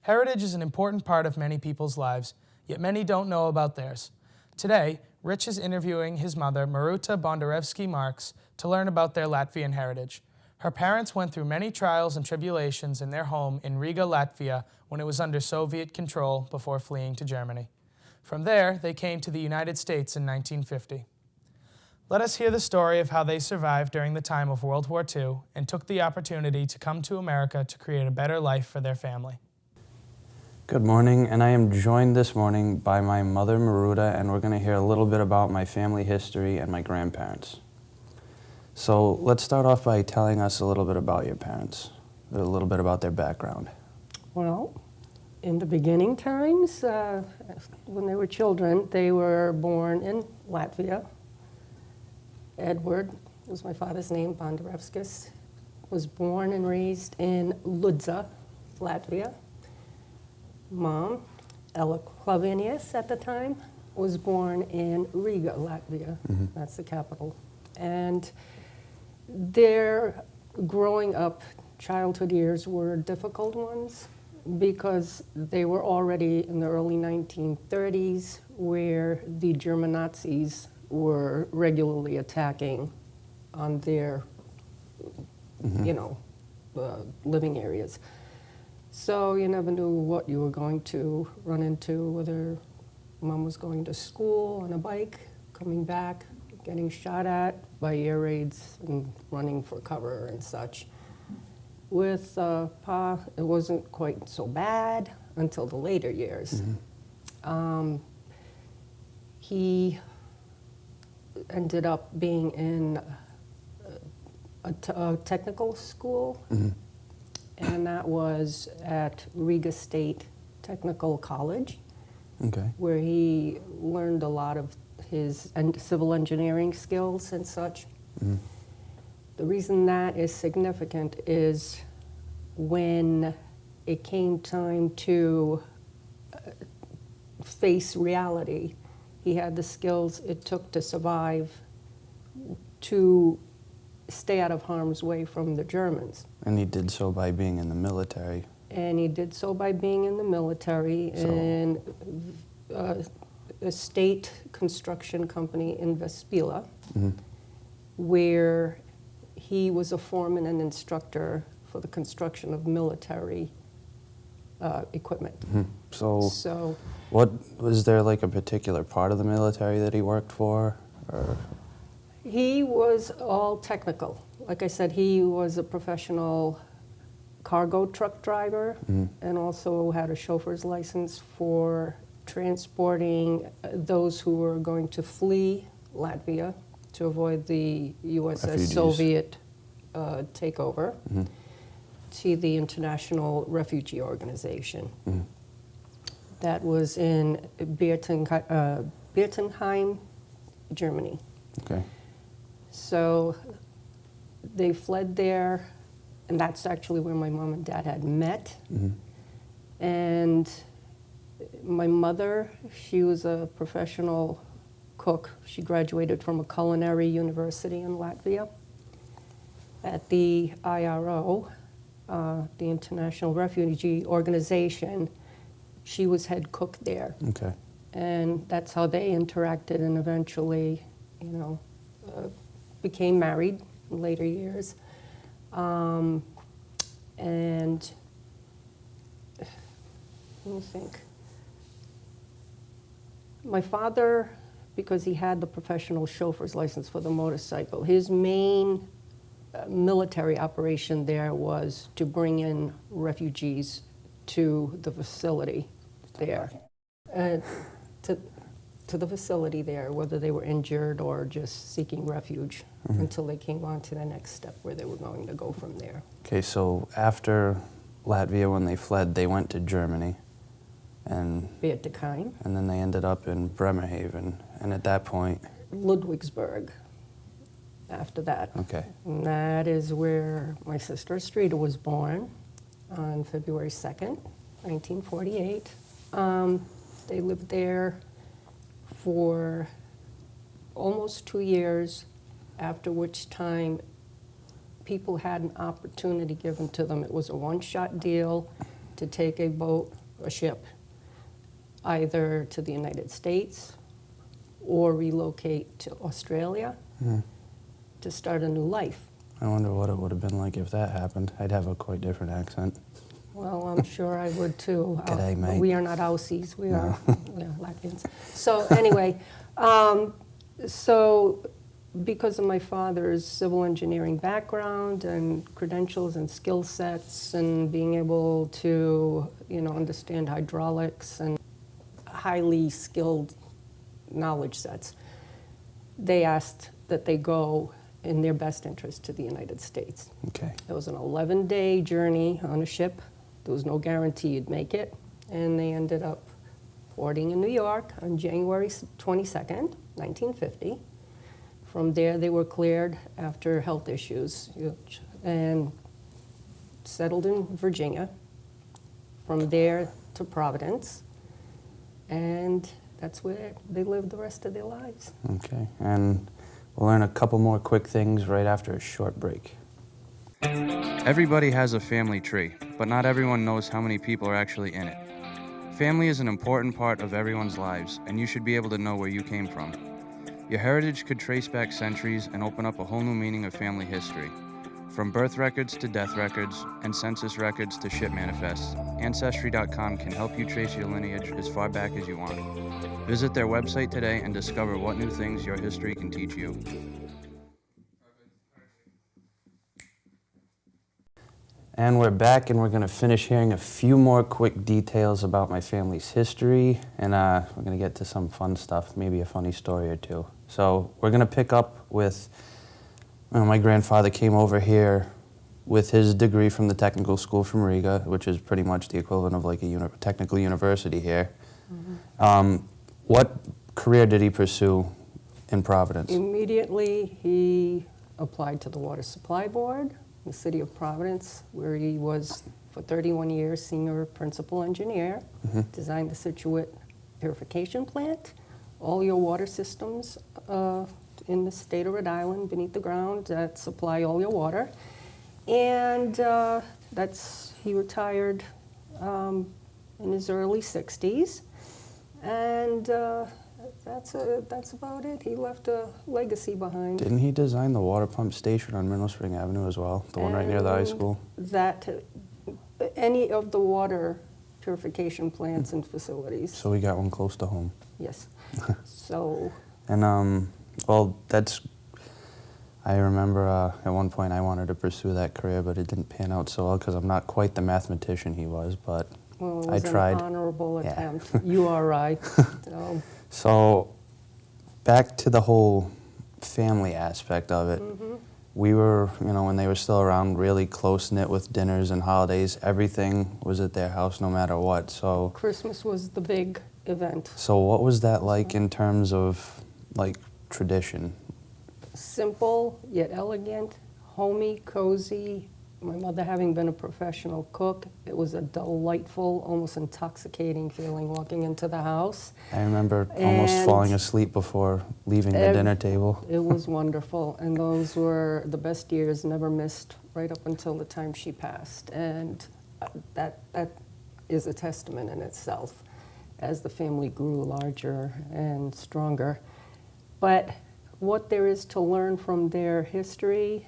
Heritage is an important part of many people's lives, yet many don't know about theirs. Today, Rich is interviewing his mother, Maruta Bondarevsky-Marks, to learn about their Latvian heritage. Her parents went through many trials and tribulations in their home in Riga, Latvia, when it was under Soviet control before fleeing to Germany. From there, they came to the United States in 1950. Let us hear the story of how they survived during the time of World War II and took the opportunity to come to America to create a better life for their family. Good morning, and I am joined this morning by my mother, Maruta, and we're going to hear a little bit about my family history and my grandparents. So let's start off by telling us a little bit about your parents, a little bit about their background. Well, in the beginning times, when they were children, they were born in Latvia. Edward was my father's name, Bondarevskis, was born and raised in Ludza, Latvia. Mom, Ella Klavinius at the time, was born in Riga, Latvia. That's the capital. And their growing up childhood years were difficult ones because they were already in the early 1930s where the German Nazis were regularly attacking on their, living areas. So you never knew what you were going to run into, whether Mom was going to school on a bike, coming back, getting shot at by air raids and running for cover and such. With Pa, it wasn't quite so bad until the later years. He ended up being in a technical school, and that was at Riga State Technical College, where he learned a lot of his civil engineering skills and such. The reason that is significant is when it came time to face reality, he had the skills it took to survive, to stay out of harm's way from the Germans. And he did so by being in the military. And he did so by being in the military in a state construction company in Vespila, where he was a foreman and instructor for the construction of military equipment. So what was there like a particular part of the military that he worked for? Or? He was all technical. Like I said, he was a professional cargo truck driver and also had a chauffeur's license for transporting those who were going to flee Latvia to avoid the USS Soviet takeover to the International Refugee Organization. That was in Birkenheim, Germany. So they fled there, and that's actually where my mom and dad had met. And my mother, she was a professional cook. She graduated from a culinary university in Latvia. At the IRO, the International Refugee Organization, she was head cook there. And that's how they interacted and eventually, became married in later years. And let me think. My father, because he had the professional chauffeur's license for the motorcycle, his main military operation there was to bring in refugees to the facility there. To the facility there, whether they were injured or just seeking refuge until they came on to the next step where they were going to go from there. Okay, so after Latvia, when they fled, they went to Germany. And Birkenheim. And then they ended up in Bremerhaven, and at that point? Ludwigsburg, after that. And that is where my sister Streeter was born on February 2nd, 1948. They lived there for almost 2 years, after which time people had an opportunity given to them. It was a one-shot deal to take a boat, a ship, either to the United States or relocate to Australia to start a new life. I wonder what it would have been like if that happened. I'd have a quite different accent. Well, I'm sure I would too. G'day, mate. We are not Aussies, we are Latvians. So anyway, so because of my father's civil engineering background and credentials and skill sets and being able to, understand hydraulics and highly skilled knowledge sets, they asked that they go in their best interest to the United States. Okay. It was an 11-day journey on a ship. There was no guarantee you'd make it. And they ended up porting in New York on January 22nd, 1950. From there, they were cleared after health issues and settled in Virginia. From there to Providence. And that's where they lived the rest of their lives. Okay, and we'll learn a couple more quick things right after a short break. Everybody has a family tree, but not everyone knows how many people are actually in it. Family is an important part of everyone's lives, and you should be able to know where you came from. Your heritage could trace back centuries and open up a whole new meaning of family history. From birth records to death records, and census records to ship manifests, Ancestry.com can help you trace your lineage as far back as you want. Visit their website today and discover what new things your history can teach you. And we're back, and we're going to finish hearing a few more quick details about my family's history, and we're going to get to some fun stuff, maybe a funny story or two. So we're going to pick up with my grandfather came over here with his degree from the technical school from Riga, which is pretty much the equivalent of like a technical university here. Mm-hmm. What career did he pursue in Providence? Immediately, he applied to the Water Supply Board in the city of Providence, where he was, for 31 years, senior principal engineer, designed the Situate purification plant, all your water systems in the state of Rhode Island beneath the ground that supply all your water. And he retired in his early 60s. And that's about it. He left a legacy behind. Didn't he design the water pump station on Mineral Spring Avenue as well? The one right near the high school? Any of the water purification plants and facilities. So we got one close to home. Yes. So. And well, I remember at one point I wanted to pursue that career, but it didn't pan out so well because I'm not quite the mathematician he was, but well, it I was tried. An honorable attempt. You are right. So back to the whole family aspect of it. We were, when they were still around, really close-knit with dinners and holidays. Everything was at their house no matter what. So Christmas was the big event. So what was that like in terms of like tradition? Simple yet elegant, homey, cozy. My mother having been a professional cook, it was a delightful, almost intoxicating feeling walking into the house. I remember almost falling asleep before leaving the dinner table. It was wonderful, and those were the best years, never missed, right up until the time she passed. And that is a testament in itself as the family grew larger and stronger. But what there is to learn from their history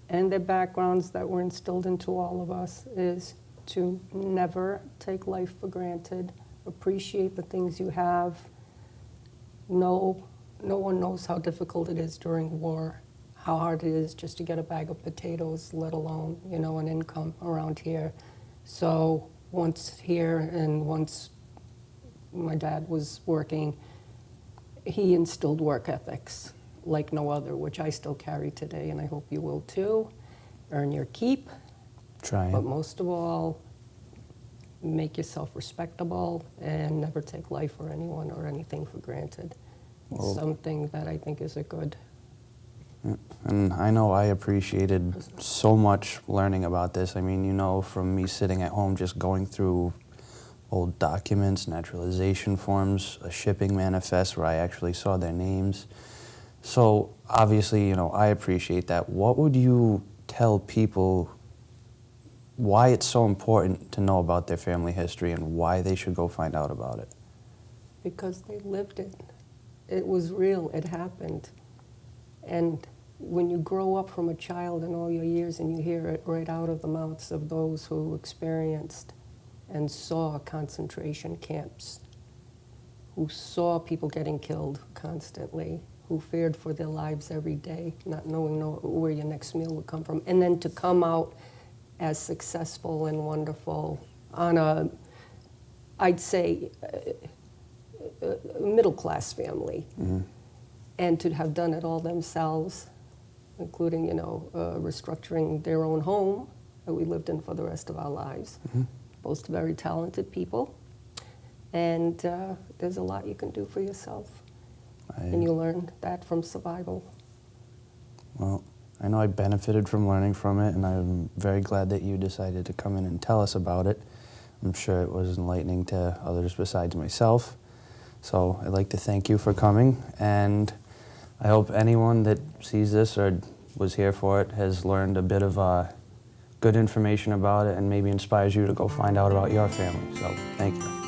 and their backgrounds that were instilled into all of us is to never take life for granted, appreciate the things you have. No one knows how difficult it is during war, how hard it is just to get a bag of potatoes, let alone, an income around here. So once here and once my dad was working, he instilled work ethics like no other, which I still carry today, and I hope you will too. Earn your keep. Trying. But most of all, make yourself respectable and never take life or anyone or anything for granted. It's something that I think is a good. And I know I appreciated so much learning about this. I mean, from me sitting at home just going through old documents, naturalization forms, a shipping manifest where I actually saw their names. So obviously, I appreciate that. What would you tell people why it's so important to know about their family history and why they should go find out about it. Because they lived it. It was real, it happened. And when you grow up from a child in all your years and you hear it right out of the mouths of those who experienced and saw concentration camps, who saw people getting killed constantly, who feared for their lives every day, not knowing where your next meal would come from, and then to come out as successful and wonderful on a, I'd say, a middle-class family, and to have done it all themselves, including, restructuring their own home that we lived in for the rest of our lives. Both very talented people, and there's a lot you can do for yourself, and you learn that from survival. Well, I know I benefited from learning from it, and I'm very glad that you decided to come in and tell us about it. I'm sure it was enlightening to others besides myself. So I'd like to thank you for coming, and I hope anyone that sees this or was here for it has learned a bit of good information about it and maybe inspires you to go find out about your family. So thank you.